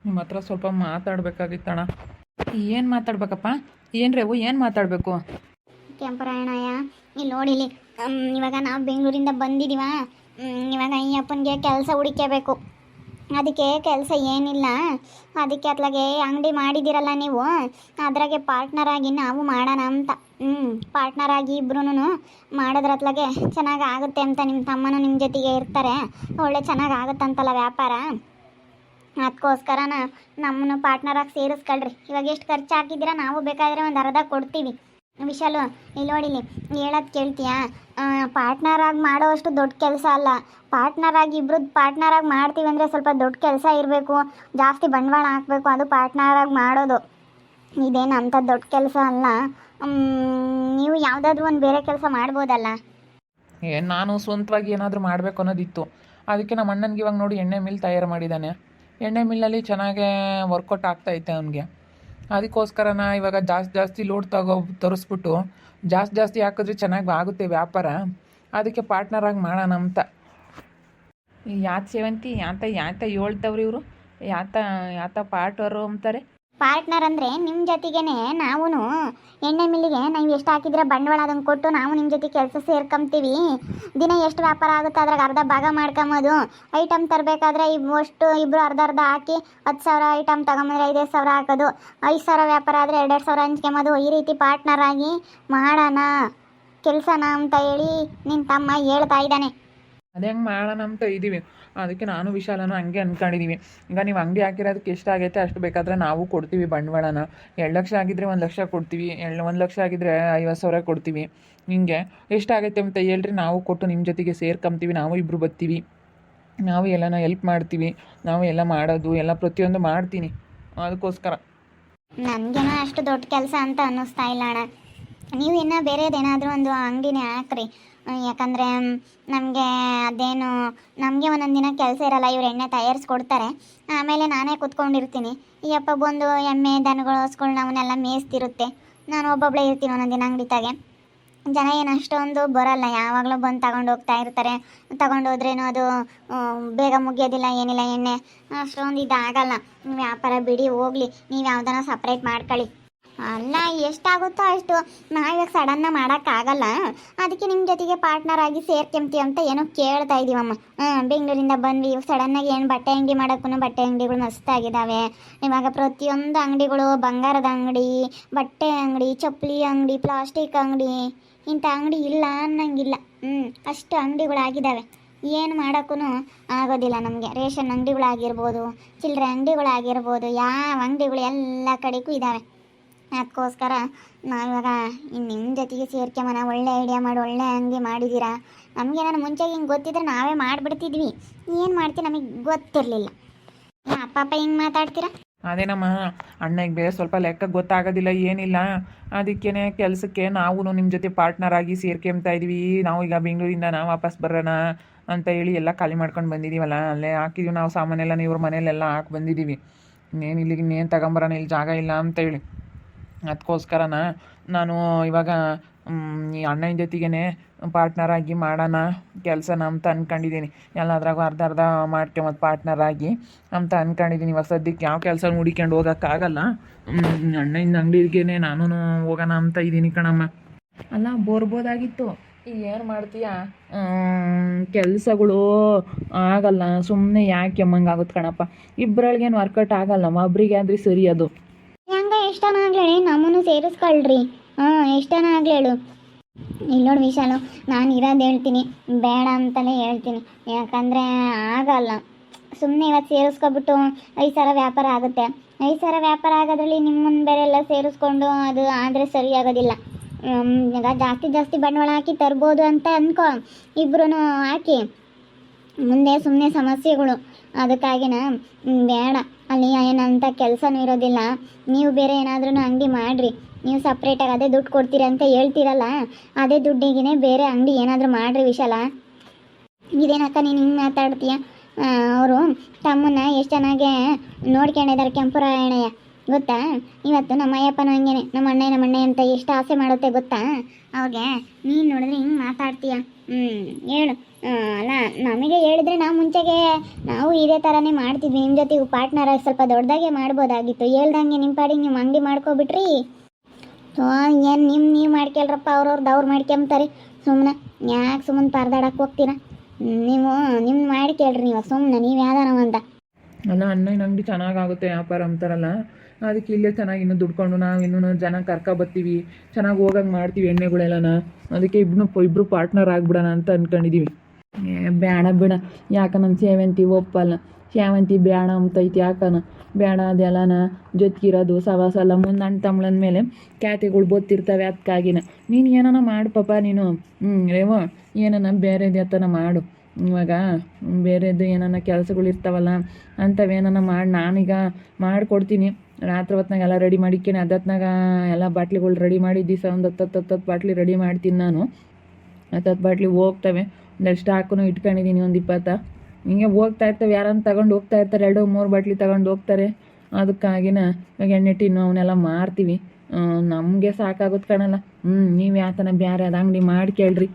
ನಿಮ್ಮ ಹತ್ರ ಸ್ವಲ್ಪ ಮಾತಾಡ್ಬೇಕಾಗಿತ್ತಣ್ಣ. ಏನು ಮಾತಾಡ್ಬೇಕಪ್ಪ? ಏನು ರೇವು, ಏನು ಮಾತಾಡಬೇಕು? ಕೆಂಪರಾಯಣಯ್ಯ, ಇಲ್ಲಿ ನೋಡಿಲಿ. ಇವಾಗ ನಾವು ಬೆಂಗಳೂರಿಂದ ಬಂದಿದ್ದೀವ. ಇವಾಗ ಈ ಅಪ್ಪನಿಗೆ ಕೆಲಸ ಹುಡುಕಬೇಕು. ಅದಕ್ಕೆ ಕೆಲಸ ಏನಿಲ್ಲ. ಅದಕ್ಕೆ ಅತ್ಲಾಗೆ ಅಂಗಡಿ ಮಾಡಿದ್ದೀರಲ್ಲ ನೀವು, ಅದ್ರಾಗೆ ಪಾರ್ಟ್ನರ್ ಆಗಿ ನಾವು ಮಾಡೋಣ ಅಂತ. ಪಾರ್ಟ್ನರ್ ಆಗಿ ಇಬ್ರು ಮಾಡೋದ್ರ ಅತ್ಲಾಗೆ ಚೆನ್ನಾಗಿ ಆಗುತ್ತೆ ಅಂತ. ನಿಮ್ಮ ತಮ್ಮನೂ ನಿಮ್ಮ ಜೊತೆಗೆ ಇರ್ತಾರೆ, ಒಳ್ಳೆ ಚೆನ್ನಾಗಿ ಆಗುತ್ತಂತಲ್ಲ ವ್ಯಾಪಾರ. ಅದಕ್ಕೋಸ್ಕರನ ನಮ್ಮನ್ನು ಪಾರ್ಟ್ನರಾಗಿ ಸೇರಿಸ್ಕೊಳ್ರಿ. ಇವಾಗ ಎಷ್ಟು ಖರ್ಚು ಹಾಕಿದ್ದೀರಾ, ನಾವು ಬೇಕಾದರೆ ಒಂದು ಅರ್ಧ ಕೊಡ್ತೀವಿ. ವಿಶಾಲು, ಇಲ್ಲಿ ನೋಡಿಲಿ, ಹೇಳೋದು ಕೇಳ್ತೀಯಾ? ಪಾರ್ಟ್ನರಾಗಿ ಮಾಡೋವಷ್ಟು ದೊಡ್ಡ ಕೆಲಸ ಅಲ್ಲ. ಪಾರ್ಟ್ನರಾಗಿ ಇಬ್ರದ್ದು ಪಾರ್ಟ್ನರಾಗಿ ಮಾಡ್ತೀವಿ ಅಂದರೆ ಸ್ವಲ್ಪ ದೊಡ್ಡ ಕೆಲಸ ಇರಬೇಕು, ಜಾಸ್ತಿ ಬಂಡವಾಳ ಹಾಕಬೇಕು. ಅದು ಪಾರ್ಟ್ನರಾಗಿ ಮಾಡೋದು. ಇದೇನು ಅಂಥ ದೊಡ್ಡ ಕೆಲಸ ಅಲ್ಲ. ನೀವು ಯಾವುದಾದ್ರೂ ಒಂದು ಬೇರೆ ಕೆಲಸ ಮಾಡ್ಬೋದಲ್ಲ. ನಾನು ಸ್ವಂತವಾಗಿ ಏನಾದರೂ ಮಾಡಬೇಕು ಅನ್ನೋದಿತ್ತು. ಅದಕ್ಕೆ ನಮ್ಮ ಅಣ್ಣನಿಗೆ ಇವಾಗ ನೋಡಿ ಎಣ್ಣೆ ಮಿಲ್ ತಯಾರು ಮಾಡಿದ್ದಾನೆ. ಎಣ್ಣೆ ಮಿಲ್ಲಲ್ಲಿ ಚೆನ್ನಾಗೇ ವರ್ಕೌಟ್ ಆಗ್ತಾಯಿತ್ತೆ ಅವನಿಗೆ. ಅದಕ್ಕೋಸ್ಕರನ ಇವಾಗ ಜಾಸ್ತಿ ಲೋಡ್ ತರಿಸ್ಬಿಟ್ಟು ಜಾಸ್ತಿ ಹಾಕಿದ್ರೆ ಚೆನ್ನಾಗಿ ಆಗುತ್ತೆ ವ್ಯಾಪಾರ. ಅದಕ್ಕೆ ಪಾರ್ಟ್ನರಾಗಿ ಮಾಡೋಣ ಅಂತ. ಯಾತ ಸೇವಂತಿ ಯಾತ ಹೇಳ್ತವ್ರಿ ಇವರು? ಯಾತ ಪಾರ್ಟ್ನರು ಅಂತಾರೆ? ಪಾರ್ಟ್ನರ್ ಅಂದರೆ ನಿಮ್ಮ ಜೊತೆಗೇ ನಾವು ಎಣ್ಣೆ ಮಿಲ್ಲಿಗೆ ನಾವು ಎಷ್ಟು ಹಾಕಿದ್ರೆ ಬಂಡವಾಳ ಅದನ್ನು ಕೊಟ್ಟು ನಾವು ನಿಮ್ಮ ಜೊತೆ ಕೆಲಸ ಸೇರ್ಕೊಂತೀವಿ. ದಿನ ಎಷ್ಟು ವ್ಯಾಪಾರ ಆಗುತ್ತೆ ಅದ್ರಾಗ ಅರ್ಧ ಭಾಗ ಮಾಡ್ಕೊಂಬೋದು. ಐಟಮ್ ತರಬೇಕಾದ್ರೆ ಇಬ್ಬರು ಅರ್ಧ ಹಾಕಿ 10,000 ಐಟಮ್ ತಗೊಂಬಂದ್ರೆ 5,000 ಹಾಕೋದು. 5,000 ವ್ಯಾಪಾರ ಆದರೆ 2,000 ಹಂಚ್ಕೊಂಬೋದು. ಈ ರೀತಿ ಪಾರ್ಟ್ನರ್ ಆಗಿ ಮಾಡೋಣ ಕೆಲಸನ ಅಂತ ಹೇಳಿ ನಿನ್ನ ತಮ್ಮ ಹೇಳ್ತಾ ಇದ್ದಾನೆ. ಅದು ಹೆಂಗೆ ಮಾಡೋಣ ಅಂತ ಇದ್ದೀವಿ. ಅದಕ್ಕೆ ನಾನು ವಿಶಾಲನೂ ಹಂಗೆ ಅಂದ್ಕೊಂಡಿದ್ದೀವಿ. ಈಗ ನೀವು ಅಂಗಡಿ ಹಾಕಿರೋದಕ್ಕೆ ಎಷ್ಟಾಗೈತೆ ಅಷ್ಟು ಬೇಕಾದರೆ ನಾವು ಕೊಡ್ತೀವಿ ಬಂಡವಾಳನ. 2 ಲಕ್ಷ ಆಗಿದ್ದರೆ 1 ಲಕ್ಷ ಕೊಡ್ತೀವಿ, 1 ಲಕ್ಷ ಆಗಿದ್ದರೆ 50,000 ಕೊಡ್ತೀವಿ. ಹಿಂಗೆ ಎಷ್ಟಾಗೈತೆ ಅಂತ ಹೇಳ್ರಿ, ನಾವು ಕೊಟ್ಟು ನಿಮ್ಮ ಜೊತೆಗೆ ಸೇರ್ಕೊಂತೀವಿ. ನಾವು ಇಬ್ಬರು ಬರ್ತೀವಿ, ನಾವು ಎಲ್ಲನ ಹೆಲ್ಪ್ ಮಾಡ್ತೀವಿ. ನಾವು ಎಲ್ಲ ಮಾಡೋದು ಎಲ್ಲ ಪ್ರತಿಯೊಂದು ಮಾಡ್ತೀನಿ. ಅದಕ್ಕೋಸ್ಕರ ನನಗೇನೋ ಅಷ್ಟು ದೊಡ್ಡ ಕೆಲಸ ಅಂತ ಅನ್ನಿಸ್ತಾ ಇಲ್ಲ ಅಣ್ಣ. ನೀವು ಇನ್ನೂ ಬೇರೆದೇನಾದರೂ ಒಂದು ಅಂಗಡಿನೇ ಹಾಕ್ರಿ. ಯಾಕಂದರೆ ನಮಗೆ ಅದೇನು ನಮಗೆ ಒಂದೊಂದು ದಿನ ಕೆಲಸ ಇರಲ್ಲ. ಇವ್ರು ಎಣ್ಣೆ ತಯಾರಿಸ್ಕೊಡ್ತಾರೆ, ಆಮೇಲೆ ನಾನೇ ಕೂತ್ಕೊಂಡಿರ್ತೀನಿ. ಈ ಅಪ್ಪ ಬಂದು ಎಮ್ಮೆ ದನಗಳು ಹಸ್ಗಳು ಅವನ್ನೆಲ್ಲ ಮೇಯಿಸ್ತಿರುತ್ತೆ. ನಾನು ಒಬ್ಬೊಬ್ಬಳೇ ಇರ್ತೀನಿ ಒಂದೊಂದು ದಿನ ಅಂಗಡಿ ತಾಗೆ. ಜನ ಏನು ಅಷ್ಟೊಂದು ಬರೋಲ್ಲ, ಯಾವಾಗಲೂ ಬಂದು ತಗೊಂಡು ಹೋಗ್ತಾ ಇರ್ತಾರೆ. ತಗೊಂಡೋದ್ರೇನು ಅದು ಬೇಗ ಮುಗಿಯೋದಿಲ್ಲ, ಏನಿಲ್ಲ. ಎಣ್ಣೆ ಅಷ್ಟೊಂದು ಇದಾಗಲ್ಲ. ವ್ಯಾಪಾರ ಬಿಡಿ ಹೋಗಲಿ, ನೀವು ಯಾವ್ದಾನ ಸಪ್ರೇಟ್ ಮಾಡ್ಕೊಳ್ಳಿ. ಅಲ್ಲ, ಎಷ್ಟಾಗುತ್ತೋ ಅಷ್ಟು. ನಾವಿವಾಗ ಸಡನ್ನ ಮಾಡೋಕ್ಕಾಗಲ್ಲ. ಅದಕ್ಕೆ ನಿಮ್ಮ ಜೊತೆಗೆ ಪಾರ್ಟ್ನರ್ ಆಗಿ ಸೇರ್ಕೊಂತೀವಿ ಅಂತ ಏನೋ ಕೇಳ್ತಾ ಇದ್ದೀವಮ್ಮ. ಬೆಂಗಳೂರಿಂದ ಬಂದ್ವಿ. ಸಡನ್ನಾಗಿ ಏನು ಬಟ್ಟೆ ಅಂಗಡಿ ಮಾಡೋಕ್ಕೂ ಬಟ್ಟೆ ಅಂಗಡಿಗಳು ಮಸ್ತಾಗಿದ್ದಾವೆ. ಇವಾಗ ಪ್ರತಿಯೊಂದು ಅಂಗಡಿಗಳು, ಬಂಗಾರದ ಅಂಗಡಿ, ಬಟ್ಟೆ ಅಂಗಡಿ, ಚಪ್ಪಲಿ ಅಂಗಡಿ, ಪ್ಲಾಸ್ಟಿಕ್ ಅಂಗಡಿ, ಇಂಥ ಅಂಗಡಿ ಇಲ್ಲ ಅನ್ನಂಗಿಲ್ಲ. ಅಷ್ಟು ಅಂಗಡಿಗಳಾಗಿದ್ದಾವೆ. ಏನು ಮಾಡೋಕ್ಕೂ ಆಗೋದಿಲ್ಲ ನಮಗೆ. ರೇಷನ್ ಅಂಗಡಿಗಳಾಗಿರ್ಬೋದು, ಚಿಲ್ಲರೆ ಅಂಗಡಿಗಳಾಗಿರ್ಬೋದು, ಯಾವ ಅಂಗಡಿಗಳು ಎಲ್ಲ ಕಡೆಗೂ ಇದ್ದಾವೆ. ಅದಕ್ಕೋಸ್ಕರ ನಾವಿವಾಗ ನಿಮ್ಮ ಜೊತೆಗೆ ಸೇರ್ಕೊಂಬನ. ಒಳ್ಳೆ ಐಡಿಯಾ ಮಾಡಿ ಒಳ್ಳೆ ಅಂಗಡಿ ಮಾಡಿದ್ದೀರಾ. ನಮಗೆ ನಾನು ಮುಂಚೆ ಹಿಂಗೆ ಗೊತ್ತಿದ್ರೆ ನಾವೇ ಮಾಡಿಬಿಡ್ತಿದ್ವಿ. ಏನು ಮಾಡ್ತೀವಿ ನಮಗೆ ಗೊತ್ತಿರಲಿಲ್ಲ. ಅಪ್ಪ ಹಿಂಗೆ ಮಾತಾಡ್ತೀರಾ? ಅದೇನಮ್ಮ, ಅಣ್ಣಗೆ ಬೇರೆ ಸ್ವಲ್ಪ ಲೆಕ್ಕ ಗೊತ್ತಾಗೋದಿಲ್ಲ, ಏನಿಲ್ಲ. ಅದಕ್ಕೇ ಕೆಲಸಕ್ಕೆ ನಾವು ನಿಮ್ಮ ಜೊತೆ ಪಾರ್ಟ್ನರ್ ಆಗಿ ಸೇರ್ಕೊಂತಾ ಇದ್ವಿ. ನಾವು ಈಗ ಬೆಂಗಳೂರಿಂದ ನಾವು ವಾಪಸ್ ಬರೋಣ ಅಂತ ಹೇಳಿ ಎಲ್ಲ ಖಾಲಿ ಮಾಡ್ಕೊಂಡು ಬಂದಿದ್ದೀವಲ್ಲ, ಅಲ್ಲೇ ಹಾಕಿದ್ದೀವಿ ನಾವು ಸಾಮಾನೆಲ್ಲ. ಇವ್ರ ಮನೇಲೆಲ್ಲ ಹಾಕಿ ಬಂದಿದ್ದೀವಿ. ಇನ್ನೇನು ಇಲ್ಲಿಗೆ ಇನ್ನೇನು ತಗೊಂಬರೋಣ, ಇಲ್ಲಿ ಜಾಗ ಇಲ್ಲ ಅಂತ ಹೇಳಿ. ಅದಕ್ಕೋಸ್ಕರನ ನಾನು ಇವಾಗ ಈ ಅಣ್ಣನ ಜೊತೆಗೇ ಪಾರ್ಟ್ನರ್ ಆಗಿ ಮಾಡೋಣ ಕೆಲಸನ ಅಂತ ಅಂದ್ಕೊಂಡಿದ್ದೀನಿ. ಎಲ್ಲದ್ರಾಗೂ ಅರ್ಧ ಮಾಡ್ಕೊಂಬತ್ತು ಪಾರ್ಟ್ನರ್ ಆಗಿ ಅಂತ ಅಂದ್ಕೊಂಡಿದ್ದೀನಿ. ಇವಾಗ ಸದ್ಯಕ್ಕೆ ಯಾವ ಕೆಲಸ ಹುಡಿಕೊಂಡು ಹೋಗೋಕ್ಕಾಗಲ್ಲ. ಅಣ್ಣನ ಅಂಗಡಿಗೆ ನಾನು ಹೋಗೋಣ ಅಂತ ಇದ್ದೀನಿ ಕಣಮ್ಮ. ಅಲ್ಲ, ಬರ್ಬೋದಾಗಿತ್ತು. ಈಗ ಏನು ಮಾಡ್ತೀಯ, ಕೆಲಸಗಳು ಆಗಲ್ಲ. ಸುಮ್ಮನೆ ಯಾಕೆ ಆಗುತ್ತೆ ಕಣಪ್ಪ. ಇಬ್ಬರೊಳಗೇನು ವರ್ಕೌಟ್ ಆಗಲ್ಲಮ್ಮ, ಒಬ್ರಿಗೆ ಆದರೆ ಸರಿ. ಅದು ಹೆಂಗ ಎಷ್ಟನ ಆಗ್ಲೇಳಿ ನಮ್ಮನ್ನು ಸೇರಿಸ್ಕೊಳ್ರಿ. ಎಷ್ಟನ ಆಗ್ಲೇಳು. ಇಲ್ಲಿ ನೋಡಿ ವಿಶಾಲು, ನಾನು ಇರೋದು ಹೇಳ್ತೀನಿ, ಬೇಡ ಅಂತಲೇ ಹೇಳ್ತೀನಿ. ಯಾಕಂದರೆ ಆಗಲ್ಲ. ಸುಮ್ಮನೆ ಇವತ್ತು ಸೇರಿಸ್ಕೊಬಿಟ್ಟು 5,000 ವ್ಯಾಪಾರ ಆಗುತ್ತೆ. 5,000 ವ್ಯಾಪಾರ ಆಗೋದ್ರಲ್ಲಿ ನಿಮ್ಮನ್ನು ಬೇರೆ ಎಲ್ಲ ಸೇರಿಸ್ಕೊಂಡು ಅದು ಆದರೆ ಸರಿಯಾಗೋದಿಲ್ಲ. ಈಗ ಜಾಸ್ತಿ ಬಂಡವಾಳ ಹಾಕಿ ತರ್ಬೋದು ಅಂತ ಅಂದ್ಕೊ. ಇಬ್ಬರೂ ಹಾಕಿ ಮುಂದೆ ಸುಮ್ಮನೆ ಸಮಸ್ಯೆಗಳು. ಅದಕ್ಕಾಗಿನ ಬೇಡ. ಅಲ್ಲಿ ಏನಂತ ಕೆಲಸನೂ ಇರೋದಿಲ್ಲ. ನೀವು ಬೇರೆ ಏನಾದ್ರೂ ಅಂಗಡಿ ಮಾಡಿರಿ. ನೀವು ಸಪ್ರೇಟಾಗಿ ಅದೇ ದುಡ್ಡು ಕೊಡ್ತೀರ ಅಂತ ಹೇಳ್ತೀರಲ್ಲ, ಅದೇ ದುಡ್ಡಿಗೆ ಬೇರೆ ಅಂಗಡಿ ಏನಾದರೂ ಮಾಡಿರಿ ವಿಶಾಲ. ಇದೇನಕ್ಕ ನೀನು ಹಿಂಗೆ ಮಾತಾಡ್ತೀಯ? ಅವರು ತಮ್ಮನ್ನ ಎಷ್ಟು ಚೆನ್ನಾಗೆ ನೋಡ್ಕೊಂಡಿದ್ದಾರೆ ಕೆಂಪರಾಯಣಯ್ಯ. ಗೊತ್ತಾ? ಇವತ್ತು ನಮ್ಮ ಅಯ್ಯಪ್ಪನೂ ಹಂಗೇನೆ, ನಮ್ಮ ಅಣ್ಣ ಅಂತ ಎಷ್ಟು ಆಸೆ ಮಾಡುತ್ತೆ ಗೊತ್ತಾ ಅವ್ರಿಗೆ. ನೀನು ನೋಡಿದ್ರೆ ಹಿಂಗೆ ಮಾತಾಡ್ತೀಯ. ಹೇಳು. ಅಲ್ಲ, ನಮಗೆ ಹೇಳಿದ್ರೆ ನಾವು ಮುಂಚೆಗೆ ನಾವು ಇದೇ ಥರನೇ ಮಾಡ್ತಿದ್ವಿ, ನಿಮ್ಮ ಜೊತೆಗೆ ಪಾರ್ಟ್ನರ್ ಸ್ವಲ್ಪ ದೊಡ್ಡದಾಗೆ ಮಾಡ್ಬೋದಾಗಿತ್ತು. ಹೇಳ್ದಂಗೆ ನಿಮ್ಮ ಪಾಡಿಗೆ ನೀವು ಅಂಗಡಿ ಮಾಡ್ಕೊಬಿಟ್ರಿ. ಸೊ ಏನು ನೀವು ಮಾಡ್ಕೊಳ್ರಪ್ಪ, ಅವ್ರು ಮಾಡ್ಕೊಂತಾರೆ. ಸುಮ್ಮನೆ ಯಾಕೆ ಸುಮ್ಮನೆ ಪರದಾಡಕ್ಕೆ ಹೋಗ್ತೀರಾ? ನೀವು ನಿಮ್ಮ ಮಾಡ್ಕೇಳ್ರಿ, ನೀವು ಸುಮ್ಮನೆ ನೀವು ಯಾವ್ದಾರ ಅಂತ. ಅಲ್ಲ, ಅಣ್ಣನ ಅಂಗಡಿ ಚೆನ್ನಾಗಾಗುತ್ತೆ ವ್ಯಾಪಾರ ಅಂತಾರಲ್ಲ, ಅದಕ್ಕೆ ಇಲ್ಲೇ ಚೆನ್ನಾಗಿ ಇನ್ನೂ ದುಡ್ಕೊಂಡು ನಾವು ಇನ್ನೂ ಜನ ಬರ್ತೀವಿ, ಚೆನ್ನಾಗಿ ಹೋಗಂಗೆ ಮಾಡ್ತೀವಿ ಎಣ್ಣೆಗಳೆಲ್ಲನ. ಅದಕ್ಕೆ ಇಬ್ಬರು ಪಾರ್ಟ್ನರ್ ಆಗ್ಬಿಡೋಣ ಅಂತ ಅಂದ್ಕೊಂಡಿದ್ದೀವಿ. ಬೇಡ ಬಿಡ, ಯಾಕ ನಮ್ಮ ಸೇವಂತಿ ಒಪ್ಪಲ್ಲ. ಸೇವಂತಿ ಬೇಡ ಅಂತೈತಿ, ಯಾಕನ ಬೇಡ ಅದೆಲ್ಲನ ಜೊತೆಗಿರೋದು ಸವಾಸ ಎಲ್ಲ ಮುಂದೆ ಅಣ್ಣ ತಮ್ಮಳಂದ ಮೇಲೆ ಖ್ಯಾತಿಗಳು ಗೊತ್ತಿರ್ತವೆ. ಅದಕ್ಕಾಗಿನ ನೀನು ಏನಾನ ಮಾಡು ಪಾಪ, ನೀನು ರೇವ ಏನಾನ ಬೇರೆದು ಎತ್ತನ ಮಾಡು. ಇವಾಗ ಬೇರೆದು ಏನಾನ ಕೆಲಸಗಳು ಇರ್ತಾವಲ್ಲ ಅಂಥವೇನಾನ ಮಾಡಿ ನಾನೀಗ ಮಾಡಿಕೊಡ್ತೀನಿ. ರಾತ್ರಿ ಹೊತ್ನಾಗ ಎಲ್ಲ ರೆಡಿ ಮಾಡಿಕ್ಕೇನೆ, ಅದತ್ನಾಗ ಎಲ್ಲ ಬಾಟ್ಲಿಗಳು ರೆಡಿ ಮಾಡಿ ದಿವಸ ಒಂದು 10 ಬಾಟ್ಲಿ ರೆಡಿ ಮಾಡ್ತೀನಿ ನಾನು. 10 ಬಾಟ್ಲಿ ಹೋಗ್ತವೆ. ಒಂದಷ್ಟು ಸ್ಟಾಕು ಇಟ್ಕೊಂಡಿದ್ದೀನಿ, ಒಂದು 20. ಹಿಂಗೆ ಹೋಗ್ತಾ ಇರ್ತವೆ, ಯಾರನ್ನು ತಗೊಂಡು ಹೋಗ್ತಾ ಇರ್ತಾರೆ, 2-3 ಬಾಟ್ಲಿ ತಗೊಂಡು ಹೋಗ್ತಾರೆ. ಅದಕ್ಕಾಗಿನ ಇವಾಗ ಎಣ್ಣೆ ಟಿನ್ನು ಅವನ್ನೆಲ್ಲ ಮಾರ್ತೀವಿ. ನಮಗೆ ಸಾಕಾಗುತ್ತೆ ಕಣಲ್ಲ. ನೀವು ಯಾತನ ಬೇರೆ ಅದು ಅಂಗಡಿ ಮಾಡಿ ಕೇಳ್ರಿ.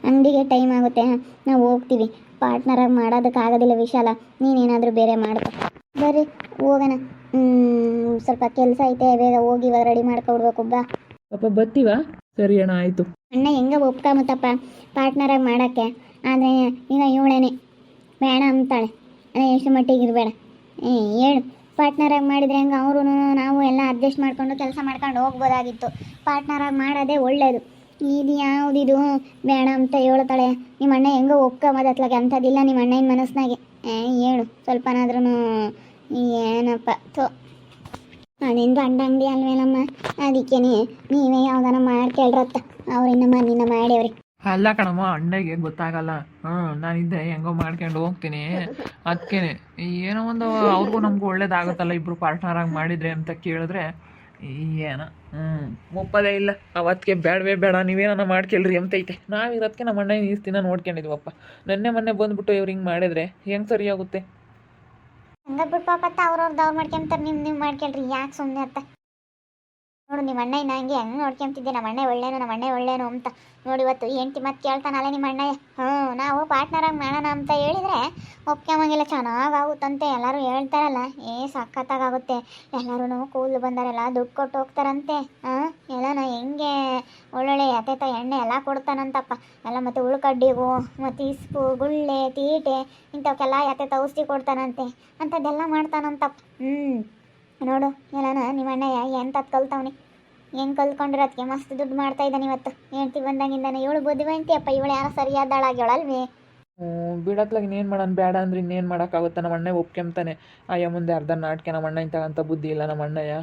ಅಂಗಡಿಗೆ ಟೈಮ್ ಆಗುತ್ತೆ, ನಾವು ಹೋಗ್ತೀವಿ. ಪಾರ್ಟ್ನರಾಗಿ ಮಾಡೋದಕ್ಕಾಗೋದಿಲ್ಲ ವಿಶಾಲ, ನೀನೇನಾದರೂ ಬೇರೆ ಮಾಡ್ಕೊ. ಬರ್ರಿ ಹೋಗೋಣ. ಸ್ವಲ್ಪ ಕೆಲಸ ಐತೆ, ಬೇಗ ಹೋಗಿ ಇವಾಗ ರೆಡಿ ಮಾಡ್ಕೊಡ್ಬೇಕು. ಬಾ ಪಾಪ ಬರ್ತೀವ? ಸರಿ ಅಣ್ಣ, ಆಯಿತು. ಅಣ್ಣ ಹೆಂಗ ಒಪ್ಕೊಂಬತ್ತಪ್ಪ ಪಾರ್ಟ್ನರಾಗಿ ಮಾಡೋಕ್ಕೆ. ಆದರೆ ಈಗ ಇವಳೇನೆ ಬೇಡ ಅಂತಾಳೆ. ಎಷ್ಟು ಮಟ್ಟಿಗೆ ಇರಬೇಡ. ಹೇಳು, ಪಾರ್ಟ್ನರಾಗಿ ಮಾಡಿದರೆ ಹೆಂಗೆ ಅವರು ನಾವು ಎಲ್ಲ ಅಡ್ಜಸ್ಟ್ ಮಾಡ್ಕೊಂಡು ಕೆಲಸ ಮಾಡ್ಕೊಂಡು ಹೋಗ್ಬೋದಾಗಿತ್ತು. ಪಾರ್ಟ್ನರಾಗಿ ಮಾಡೋದೇ ಒಳ್ಳೆಯದು. ಇದು ಯಾವುದಿದು ಬೇಡ ಅಂತ ಹೇಳ್ತಾಳೆ. ನಿಮ್ಮ ಅಣ್ಣ ಹೆಂಗೋ ಒಪ್ಕೊಂಬದತ್ಲಾಗೆ ಅಂಥದ್ದಿಲ್ಲ ನಿಮ್ಮ ಅಣ್ಣನ ಮನಸ್ಸಿನಾಗೆ. ಹೇಳು ಸ್ವಲ್ಪನಾದ್ರೂ ಏನಪ್ಪ ಅದೇನು ಗಂಡ ಅಂಗಡಿ ಅಲ್ವೇನಮ್ಮ, ಅದಕ್ಕೆ ನೀವೇ ಯಾವ್ದಾನ ಮಾಡ್ಕೇಳ್ರತ್ತ. ಅವ್ರಿನ್ನ ಮನಿನ ಮಾಡ್ಯವ್ರಿ. ಅಲ್ಲ ಕಣಮ್ಮ, ಅಣ್ಣಗೆ ಗೊತ್ತಾಗಲ್ಲ. ನಾನಿದ್ದೆ ಹೆಂಗೋ ಮಾಡ್ಕೊಂಡು ಹೋಗ್ತೀನಿ. ಅದಕ್ಕೇನೆ ಏನೋ ಒಂದು ಅವ್ರಿಗೂ ನಮಗೂ ಒಳ್ಳೇದಾಗುತ್ತಲ್ಲ ಇಬ್ಬರು ಪಾರ್ಟ್ನರಾಗಿ ಮಾಡಿದರೆ ಅಂತ ಕೇಳಿದ್ರೆ ಏನೋ ಒಪ್ಪದೇ ಇಲ್ಲ. ಅವತ್ತಿಗೆ ಬೇಡವೇ ಬೇಡ, ನೀವೇನ ಮಾಡ್ಕೇಳ್ರಿ ಅಂತೈತೆ. ನಾವಿರೋದಕ್ಕೆ ನಮ್ಮ ಅಣ್ಣ ಈ ದಿನ ನೋಡ್ಕೊಂಡಿದ್ವಪ್ಪ. ಮೊನ್ನೆ ಬಂದ್ಬಿಟ್ಟು ಇವ್ರು ಹಿಂಗೆ ಮಾಡಿದ್ರೆ ಹೆಂಗೆ ಸರಿಯಾಗುತ್ತೆ? ಹಂಗೆ ಬಿಟ್ಪಾಪತ್ತ ಅವ್ರವ್ರು ಮಾಡ್ಕೊಂತಾರೆ, ನೀವು ಮಾಡ್ಕೊಳ್ರಿ. ಯಾಕೆ ಸುಮ್ಮನೆ ಅಂತ ನೋಡು. ನಿಮ್ಮ ಅಣ್ಣ ನಂಗೆ ಹೆಂಗೆ ನೋಡ್ಕೊಂತಿದ್ದೆ, ನಮ್ಮ ಅಣ್ಣ ಒಳ್ಳೇನು ಅಂತ. ನೋಡಿ ಇವತ್ತು ಹೆಂಡ್ತಿ ಮತ್ತೆ ಕೇಳ್ತಾನಲ್ಲ ನಿಮ್ಮ ಅಣ್ಣ. ನಾವು ಪಾರ್ಟ್ನರಾಗಿ ಮಾಡೋಣ ಅಂತ ಹೇಳಿದರೆ ಒಪ್ಕೊಂಬಂಗಿಲ್ಲ. ಚೆನ್ನಾಗಾಗುತ್ತಂತೆ ಎಲ್ಲರೂ ಹೇಳ್ತಾರಲ್ಲ. ಸಖತ್ತಾಗುತ್ತೆ. ಎಲ್ಲರೂ ಕೂದಲು ಬಂದಾರೆಲ್ಲ ದುಡ್ಡು ಕೊಟ್ಟು ಹೋಗ್ತಾರಂತೆ. ಎಲ್ಲನ ಹೆಂಗೆ ಒಳ್ಳೊಳ್ಳೆ ಯಥೇತ ಎಣ್ಣೆ ಎಲ್ಲ ಕೊಡ್ತಾನಂತಪ್ಪ. ಎಲ್ಲ ಮತ್ತು ಉಳ್ಕಡ್ಡಿಗೂ ಮತ್ತು ಇಸ್ಪು ಗುಳ್ಳೆ ತೀಟೆ ಇಂಥವಕ್ಕೆಲ್ಲ ಯಥೇತ ಔಷಧಿ ಕೊಡ್ತಾನಂತೆ. ಅಂಥದ್ದೆಲ್ಲ ಮಾಡ್ತಾನಂತಪ್ಪ. ನೋಡು ಎಲ್ಲನ ನಿಮ್ಮ ಅಣ್ಣ ಎಂಥದ್ದು ಕಲ್ತವನಿ, ಹೆಂಗೆ ಕಲ್ತ್ಕೊಂಡಿರೋದಕ್ಕೆ ಮಸ್ತ್ ದುಡ್ಡು ಮಾಡ್ತಾ ಇದ್ದಾನೆ ಇವತ್ತು. ಹೆಂಡ್ತಿ ಬಂದಾಗಿಂದಾನೆ. ಇವಳು ಬುದ್ಧಿವಂತಿ ಅಪ್ಪ, ಇವಳು ಯಾರೋ ಸರಿಯಾದಳಾಗ್ಯವಳಲ್ವೇ? ಬಿಡತ್ಲಾಗ ಇನ್ನೇನು ಮಾಡೋಣ, ಬೇಡ ಅಂದ್ರೆ ಇನ್ನೇನು ಮಾಡೋಕ್ಕಾಗುತ್ತೆ. ನಮ್ಮ ಅಣ್ಣ ಒಪ್ಕೊಂತಾನೆ. ಅಯ್ಯ ಮುಂದೆ ಅರ್ಧ ನಾಟಕ. ನಮ್ಮ ಅಣ್ಣ ಇಂತಕ್ಕಂಥ ಬುದ್ಧಿ ಇಲ್ಲ ನಮ್ಮ ಅಣ್ಣಯ್ಯ.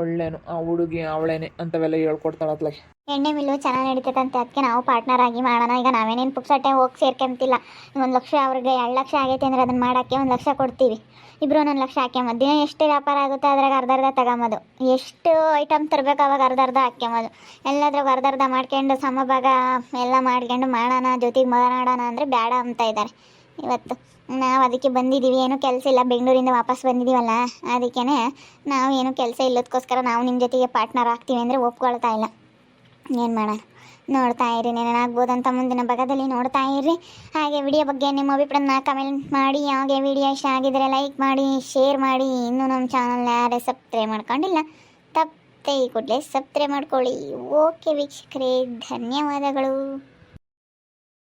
ಒಳ್ಳೇನು ಆ ಹುಡುಗಿ ಅವಳೇನೆ ಅಂಥವೆಲ್ಲ ಹೇಳ್ಕೊಡ್ತಾಳತ್ಲಾಗೆ. ಎಣ್ಣೆ ಮಿಲ್ಲು ಚೆನ್ನಾಗಿ ನಡೀತೈತಂತೆ, ಅದಕ್ಕೆ ನಾವು ಪಾರ್ಟ್ನರ್ ಆಗಿ ಮಾಡೋಣ. ಈಗ ನಾವೇನೇನು ಪುಕ್ಸಟ್ಟೆ ಹೋಗಿ ಸೇರ್ಕೊಂತಿಲ್ಲ. 1 ಲಕ್ಷ ಅವ್ರಿಗೆ 2 ಲಕ್ಷ ಆಗೈತೆ ಅಂದರೆ ಅದನ್ನು ಮಾಡೋಕ್ಕೆ 1 ಲಕ್ಷ ಕೊಡ್ತೀವಿ. ಇಬ್ಬರು 1 ಲಕ್ಷ ಹಾಕ್ಯಂಬೋದು. ದಿನ ಎಷ್ಟು ವ್ಯಾಪಾರ ಆಗುತ್ತೆ ಅದ್ರಾಗ ಅರ್ಧ ತಗೊಂಬೋದು. ಎಷ್ಟು ಐಟಮ್ ತರಬೇಕು ಅವಾಗ ಅರ್ಧ ಹಾಕ್ಯಂಬೋದು. ಎಲ್ಲದ್ರಾಗ ಅರ್ಧ ಮಾಡ್ಕೊಂಡು ಸಮಭಾಗ ಎಲ್ಲ ಮಾಡ್ಕೊಂಡು ಮಾಡೋಣ, ಜೊತೆಗೆ ಮಾತಾಡೋಣ ಅಂದರೆ ಬೇಡ ಅಂತ ಇದ್ದಾರೆ ಇವತ್ತು. ನಾವು ಅದಕ್ಕೆ ಬಂದಿದ್ದೀವಿ. ಏನೂ ಕೆಲಸ ಇಲ್ಲ, ಬೆಂಗಳೂರಿಂದ ವಾಪಸ್ ಬಂದಿದ್ದೀವಲ್ಲ, ಅದಕ್ಕೇ ನಾವು ಏನೂ ಕೆಲಸ ಇಲ್ಲದಕ್ಕೋಸ್ಕರ ನಾವು ನಿಮ್ಮ ಜೊತೆಗೆ ಪಾರ್ಟ್ನರ್ ಆಗ್ತೀವಿ ಅಂದರೆ ಒಪ್ಕೊಳ್ತಾ ಇಲ್ಲ. ಏನು ಮಾಡೋಣ, ನೋಡ್ತಾ ಇರಿ. ಏನಾಗ್ಬೋದಂತ ಮುಂದಿನ ಭಾಗದಲ್ಲಿ ನೋಡ್ತಾ ಇರ್ರಿ. ಹಾಗೆ ವಿಡಿಯೋ ಬಗ್ಗೆ ನಿಮ್ಮ ಅಭಿಪ್ರಾಯನ ಕಮೆಂಟ್ ಮಾಡಿ. ಹಾಗೆ ವಿಡಿಯೋ ಇಷ್ಟ ಆಗಿದರೆ ಲೈಕ್ ಮಾಡಿ, ಶೇರ್ ಮಾಡಿ. ಇನ್ನೂ ನಮ್ಮ ಚಾನಲ್ನ ಯಾರೇ ಸಬ್ಸ್ಕ್ರೈಬ್ ಮಾಡ್ಕೊಂಡಿಲ್ಲ ತಪ್ಪದೆ ಈ ಕೂಡಲೇ ಸಬ್ಸ್ಕ್ರೈಬ್ ಮಾಡ್ಕೊಳ್ಳಿ. ಓಕೆ ವೀಕ್ಷಕರೇ, ಧನ್ಯವಾದಗಳು.